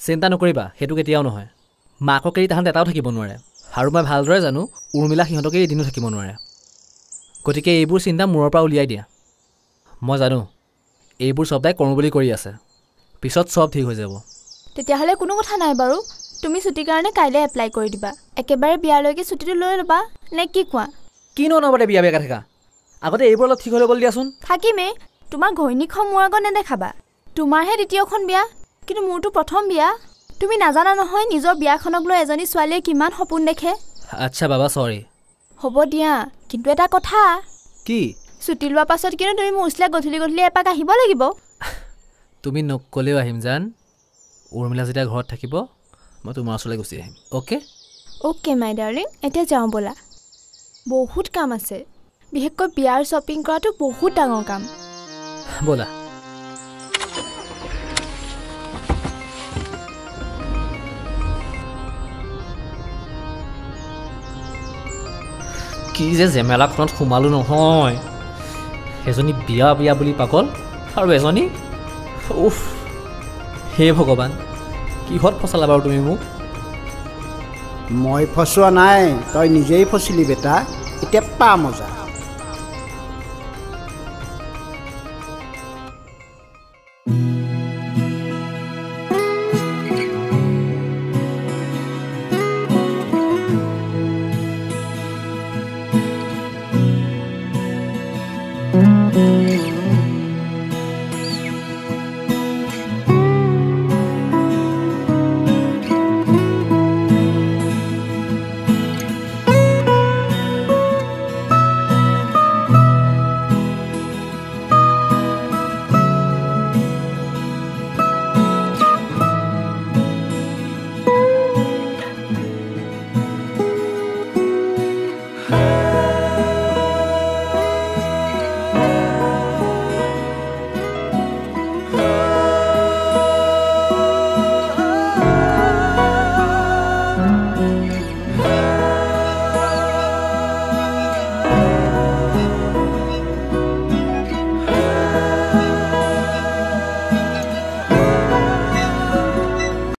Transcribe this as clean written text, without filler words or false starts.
চিন্তা নকৰিবা, সেইটো কেতিয়াও নহয়। মাকক এৰি তাহাঁত এটাও থাকিব নোৱাৰে, আৰু মই ভালদৰে জানো উৰ্মিলা সিহঁতকে এদিনো থাকিব নোৱাৰে। গতিকে এইবোৰ চিন্তা মূৰৰ পৰা উলিয়াই দিয়া। মই জানো এইবোৰ চব তাই কৰোঁ বুলি কৰি আছে, পিছত চব ঠিক হৈ যাব। তেতিয়াহ'লে কোনো কথা নাই বাৰু, তুমি ছুটিৰ কাৰণে কাইলৈ এপ্লাই কৰি দিবা। একেবাৰে বিয়ালৈকে ছুটিটো লৈ ল'বা, নে কি কোৱা? কিনো অনবৰতে বিয়া বেয়াকৈ থাকা, আগতে এইবোৰ অলপ ঠিক হৈ ল'বলৈ দিয়াচোন। থাকিমেই, তোমাৰ ঘৈণীখন মোৰ আগত নেদেখাবা। তোমাৰহে দ্বিতীয়খন বিয়া, কিন্তু মোৰতো প্ৰথম বিয়া। তুমি নাজানা নহয় নিজৰ বিয়াখনক লৈ এজনী ছোৱালীয়ে কিমান সপোন দেখে। আচ্ছা বাবা, চৰি। হ'ব দিয়া, কিন্তু এটা কথা। কি? ছুটি লোৱাৰ পাছত কিন্তু তুমি মোৰ ওচৰলৈ গধূলি গধূলি এপাক আহিব লাগিব। তুমি নক'লেও আহিম জান। উৰ্মিলা যেতিয়া ঘৰত থাকিব মই তোমাৰ ওচৰলৈ গুচি আহিম। অ'কে অ'কে মাই ডাৰ্লিং, এতিয়া যাওঁ ব'লা। বহুত কাম আছে, বিশেষকৈ বিয়াৰ শ্বপিং কৰাটো বহুত ডাঙৰ কাম। ব'লা। কি যে জেমেলাখনত সোমালোঁ নহয়। এজনী বিয়া বিয়া বুলি পাগল, আৰু এজনী উফ, হে ভগৱান, কিহত ফচালা বাৰু তুমি মোক? মই ফচোৱা নাই, তই নিজেই ফচিলি বেটা। এতিয়া পা মজা।